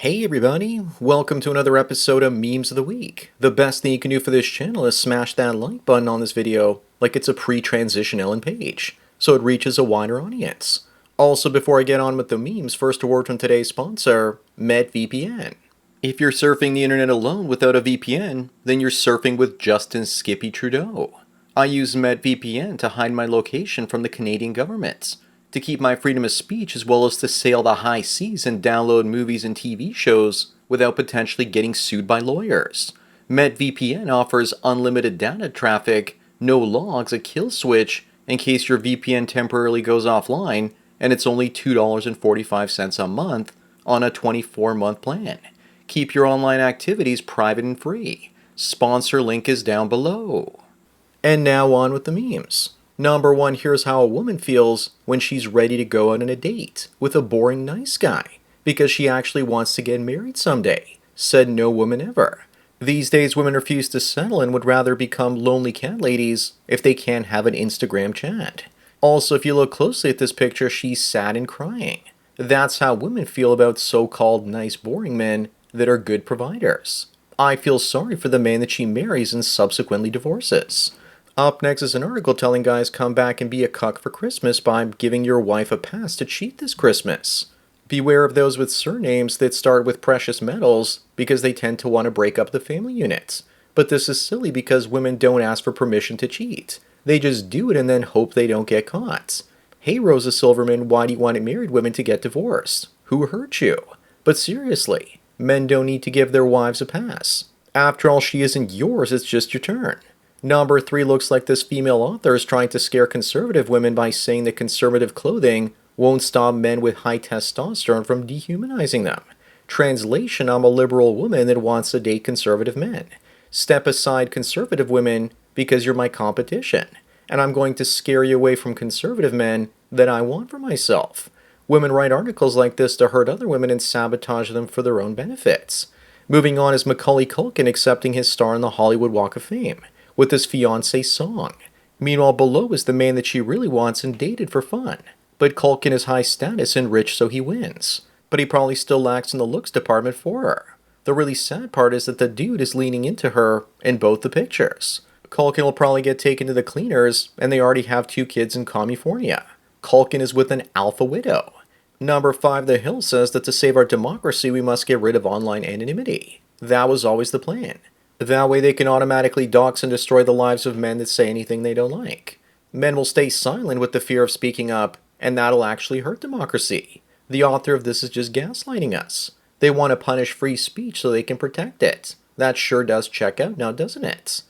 Hey everybody, welcome to another episode of Memes of the Week. The best thing you can do for this channel is smash that like button on this video like it's a pre-transition Ellen page, so it reaches a wider audience. Also, before I get on with the memes, first a word from today's sponsor, MetVPN. If you're surfing the internet alone without a VPN, then you're surfing with Justin Skippy Trudeau. I use MetVPN to hide my location from the Canadian government, to keep my freedom of speech, as well as to sail the high seas and download movies and TV shows without potentially getting sued by lawyers. MetVPN offers unlimited data traffic, no logs, a kill switch in case your VPN temporarily goes offline, and it's only $2.45 a month on a 24-month plan. Keep your online activities private and free. Sponsor link is down below. And now on with the memes. Number one, here's how a woman feels when she's ready to go out on a date with a boring nice guy because she actually wants to get married someday, said no woman ever. These days, women refuse to settle and would rather become lonely cat ladies if they can't have an Instagram chat. Also, if you look closely at this picture, she's sad and crying. That's how women feel about so-called nice boring men that are good providers. I feel sorry for the man that she marries and subsequently divorces. Up next is an article telling guys come back and be a cuck for Christmas by giving your wife a pass to cheat this Christmas. Beware of those with surnames that start with precious metals because they tend to want to break up the family unit. But this is silly because women don't ask for permission to cheat. They just do it and then hope they don't get caught. Hey Rosa Silverman, why do you want married women to get divorced? Who hurt you? But seriously, men don't need to give their wives a pass. After all, she isn't yours, it's just your turn. Number three, looks like this female author is trying to scare conservative women by saying that conservative clothing won't stop men with high testosterone from dehumanizing them. Translation, I'm a liberal woman that wants to date conservative men. Step aside, conservative women, because you're my competition, and I'm going to scare you away from conservative men that I want for myself. Women write articles like this to hurt other women and sabotage them for their own benefits. Moving on is Macaulay Culkin accepting his star on the Hollywood Walk of Fame with his fiancée Song. Meanwhile, below is the man that she really wants and dated for fun. But Culkin is high status and rich, so he wins. But he probably still lacks in the looks department for her. The really sad part is that the dude is leaning into her in both the pictures. Culkin will probably get taken to the cleaners, and they already have 2 kids in California. Culkin is with an alpha widow. Number 5, The Hill says that to save our democracy, we must get rid of online anonymity. That was always the plan. That way they can automatically dox and destroy the lives of men that say anything they don't like. Men will stay silent with the fear of speaking up, and that'll actually hurt democracy. The author of this is just gaslighting us. They want to punish free speech so they can protect it. That sure does check out now, doesn't it?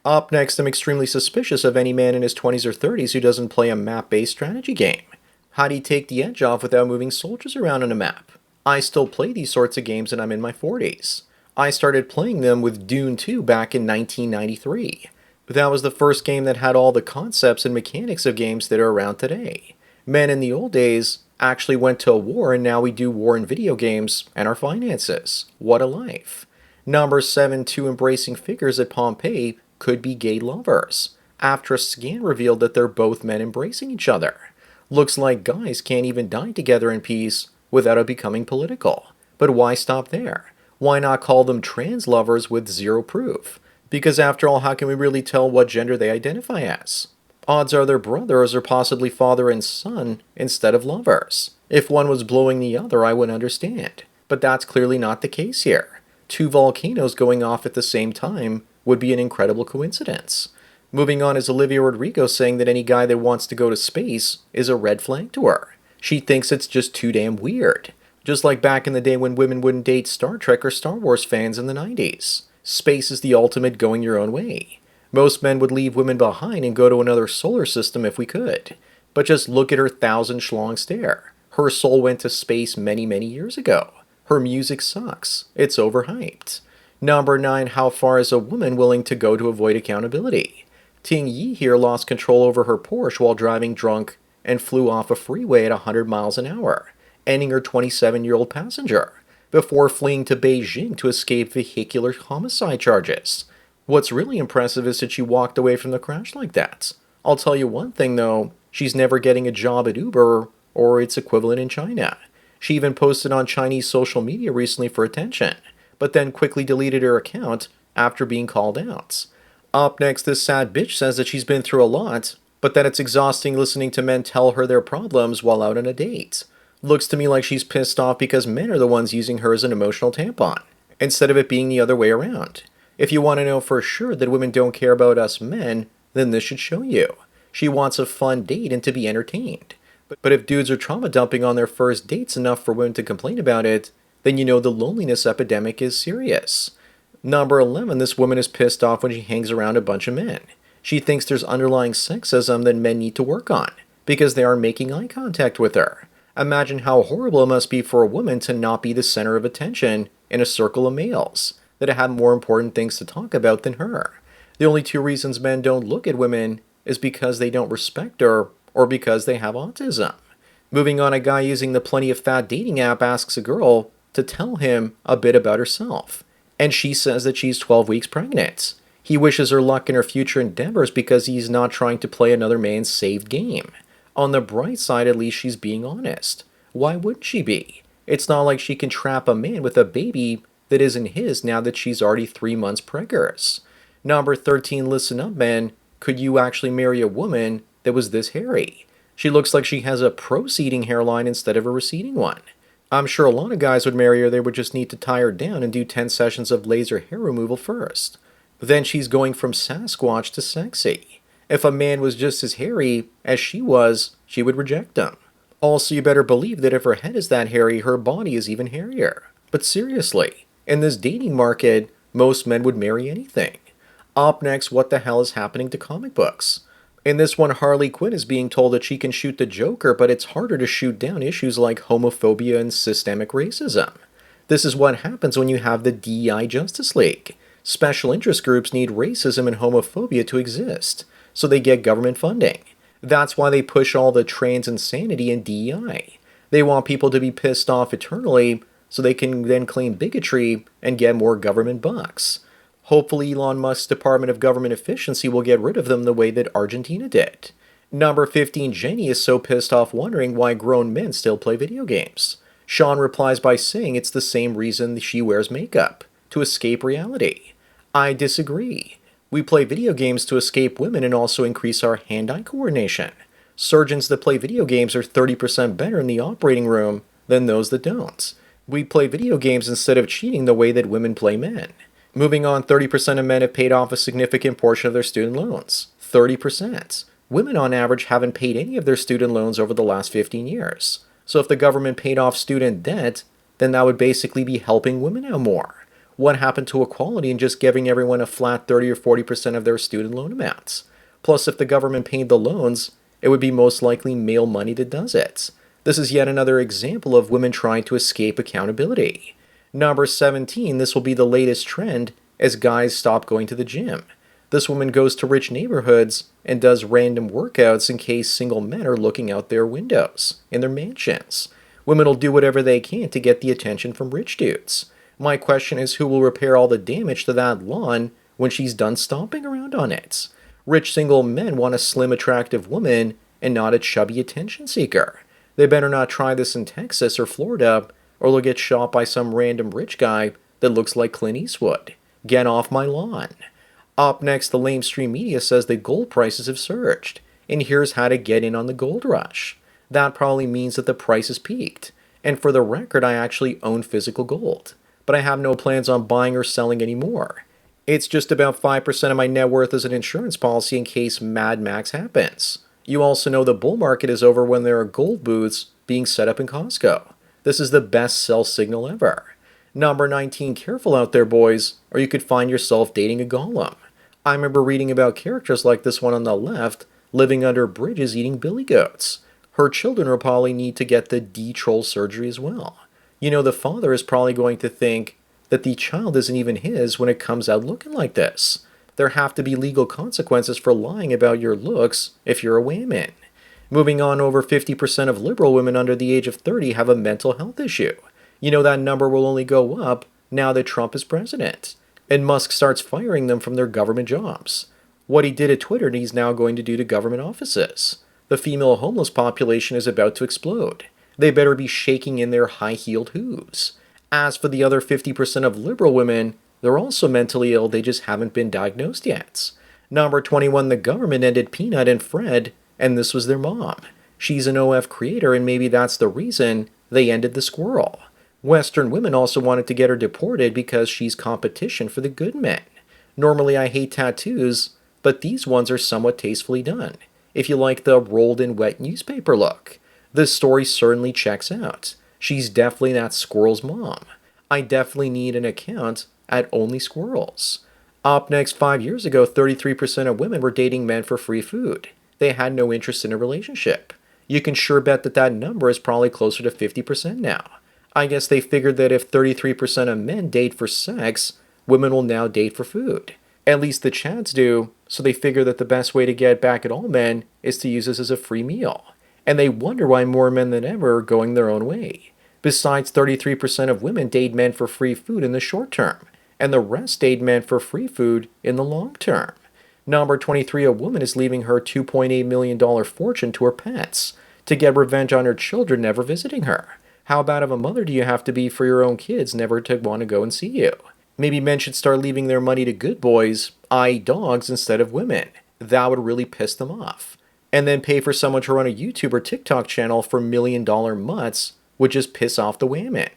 Up next, I'm extremely suspicious of any man in his 20s or 30s who doesn't play a map-based strategy game. How do you take the edge off without moving soldiers around on a map? I still play these sorts of games and I'm in my 40s. I started playing them with Dune 2 back in 1993. That was the first game that had all the concepts and mechanics of games that are around today. Men in the old days actually went to a war, and now we do war in video games and our finances. What a life. Number 7, 2 embracing figures at Pompeii could be gay lovers, after a scan revealed that they're both men embracing each other. Looks like guys can't even die together in peace without it becoming political. But why stop there? Why not call them trans lovers with zero proof? Because after all, how can we really tell what gender they identify as? Odds are they're brothers or possibly father and son instead of lovers. If one was blowing the other, I would understand. But that's clearly not the case here. 2 volcanoes going off at the same time would be an incredible coincidence. Moving on is Olivia Rodrigo saying that any guy that wants to go to space is a red flag to her. She thinks it's just too damn weird. Just like back in the day when women wouldn't date Star Trek or Star Wars fans in the 90s. Space is the ultimate going your own way. Most men would leave women behind and go to another solar system if we could. But just look at her 1,000 schlong stare. Her soul went to space many, many years ago. Her music sucks. It's overhyped. Number 9, how far is a woman willing to go to avoid accountability? Ting Yi here lost control over her Porsche while driving drunk and flew off a freeway at 100 miles an hour, ending her 27-year-old passenger, before fleeing to Beijing to escape vehicular homicide charges. What's really impressive is that she walked away from the crash like that. I'll tell you one thing though, she's never getting a job at Uber or its equivalent in China. She even posted on Chinese social media recently for attention, but then quickly deleted her account after being called out. Up next, this sad bitch says that she's been through a lot, but that it's exhausting listening to men tell her their problems while out on a date. Looks to me like she's pissed off because men are the ones using her as an emotional tampon, instead of it being the other way around. If you want to know for sure that women don't care about us men, then this should show you. She wants a fun date and to be entertained. But if dudes are trauma dumping on their first dates enough for women to complain about it, then you know the loneliness epidemic is serious. Number 11, this woman is pissed off when she hangs around a bunch of men. She thinks there's underlying sexism that men need to work on, because they aren't making eye contact with her. Imagine how horrible it must be for a woman to not be the center of attention in a circle of males that have more important things to talk about than her. The only two reasons men don't look at women is because they don't respect her or because they have autism. Moving on, a guy using the Plenty of Fat dating app asks a girl to tell him a bit about herself, and she says that she's 12 weeks pregnant. He wishes her luck in her future endeavors because he's not trying to play another man's saved game. On the bright side, at least she's being honest. Why wouldn't she be? It's not like she can trap a man with a baby that isn't his now that she's already 3 months preggers. Number 13, listen up, men. Could you actually marry a woman that was this hairy? She looks like she has a proceeding hairline instead of a receding one. I'm sure a lot of guys would marry her, they would just need to tie her down and do 10 sessions of laser hair removal first. Then she's going from Sasquatch to sexy. If a man was just as hairy as she was, she would reject him. Also, you better believe that if her head is that hairy, her body is even hairier. But seriously, in this dating market, most men would marry anything. Up next, what the hell is happening to comic books? In this one, Harley Quinn is being told that she can shoot the Joker, but it's harder to shoot down issues like homophobia and systemic racism. This is what happens when you have the DEI Justice League. Special interest groups need racism and homophobia to exist, so they get government funding. That's why they push all the trans insanity in DEI. They want people to be pissed off eternally, so they can then claim bigotry and get more government bucks. Hopefully Elon Musk's Department of Government Efficiency will get rid of them the way that Argentina did. Number 15, Jenny is so pissed off wondering why grown men still play video games. Sean replies by saying it's the same reason she wears makeup, to escape reality. I disagree. We play video games to escape women and also increase our hand-eye coordination. Surgeons that play video games are 30% better in the operating room than those that don't. We play video games instead of cheating the way that women play men. Moving on, 30% of men have paid off a significant portion of their student loans. 30%. Women on average haven't paid any of their student loans over the last 15 years. So if the government paid off student debt, then that would basically be helping women out more. What happened to equality in just giving everyone a flat 30 or 40% of their student loan amounts? Plus, if the government paid the loans, it would be most likely male money that does it. This is yet another example of women trying to escape accountability. Number 17, this will be the latest trend as guys stop going to the gym. This woman goes to rich neighborhoods and does random workouts in case single men are looking out their windows in their mansions. Women will do whatever they can to get the attention from rich dudes. My question is, who will repair all the damage to that lawn when she's done stomping around on it? Rich single men want a slim, attractive woman and not a chubby attention seeker. They better not try this in Texas or Florida, or they'll get shot by some random rich guy that looks like Clint Eastwood. Get off my lawn. Up next, the lamestream media says that gold prices have surged, and here's how to get in on the gold rush. That probably means that the price has peaked. And for the record, I actually own physical gold, but I have no plans on buying or selling anymore. It's just about 5% of my net worth as an insurance policy in case Mad Max happens. You also know the bull market is over when there are gold booths being set up in Costco. This is the best sell signal ever. Number 19, careful out there, boys, or you could find yourself dating a golem. I remember reading about characters like this one on the left living under bridges eating billy goats. Her children will probably need to get the D-troll surgery as well. You know, the father is probably going to think that the child isn't even his when it comes out looking like this. There have to be legal consequences for lying about your looks if you're a woman. Moving on, over 50% of liberal women under the age of 30 have a mental health issue. You know that number will only go up now that Trump is president, and Musk starts firing them from their government jobs. What he did at Twitter, he's now going to do to government offices. The female homeless population is about to explode. They better be shaking in their high-heeled hooves. As for the other 50% of liberal women, they're also mentally ill, they just haven't been diagnosed yet. Number 21, the government ended Peanut and Fred, and this was their mom. She's an OF creator, and maybe that's the reason they ended the squirrel. Western women also wanted to get her deported because she's competition for the good men. Normally I hate tattoos, but these ones are somewhat tastefully done. If you like the rolled in wet newspaper look, this story certainly checks out. She's definitely that squirrel's mom. I definitely need an account at Only Squirrels. Up next, 5 years ago, 33% of women were dating men for free food. They had no interest in a relationship. You can sure bet that that number is probably closer to 50% now. I guess they figured that if 33% of men date for sex, women will now date for food. At least the Chads do, so they figure that the best way to get back at all men is to use this as a free meal. And they wonder why more men than ever are going their own way. Besides, 33% of women date men for free food in the short term, and the rest date men for free food in the long term. Number 23, a woman is leaving her $2.8 million fortune to her pets to get revenge on her children never visiting her. How bad of a mother do you have to be for your own kids never to want to go and see you? Maybe men should start leaving their money to good boys, i.e. dogs, instead of women. That would really piss them off. And then pay for someone to run a YouTube or TikTok channel for $1 million mutts would just piss off the women.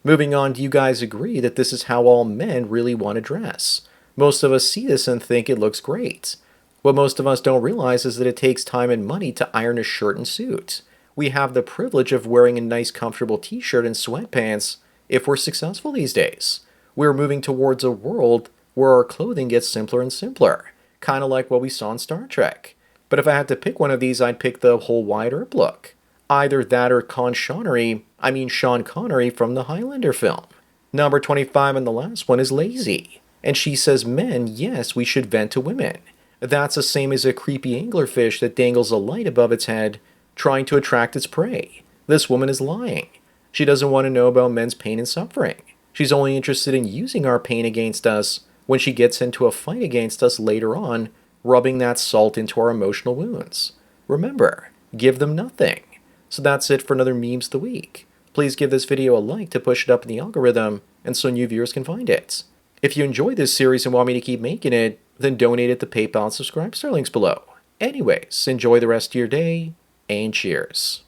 Moving on, do you guys agree that this is how all men really want to dress? Most of us see this and think it looks great. What most of us don't realize is that it takes time and money to iron a shirt and suit. We have the privilege of wearing a nice comfortable t-shirt and sweatpants if we're successful these days. We're moving towards a world where our clothing gets simpler and simpler, kind of like what we saw in Star Trek. But if I had to pick one of these, I'd pick the whole Wyatt Earp look. Either that or Sean Connery from the Highlander film. Number 25 and the last one is lazy. And she says, men, yes, we should vent to women. That's the same as a creepy anglerfish that dangles a light above its head, trying to attract its prey. This woman is lying. She doesn't want to know about men's pain and suffering. She's only interested in using our pain against us when she gets into a fight against us later on, rubbing that salt into our emotional wounds. Remember, give them nothing. So that's it for another Memes of the Week. Please give this video a like to push it up in the algorithm and so new viewers can find it. If you enjoyed this series and want me to keep making it, then donate at the PayPal and subscribe star links below. Anyways, enjoy the rest of your day, and cheers.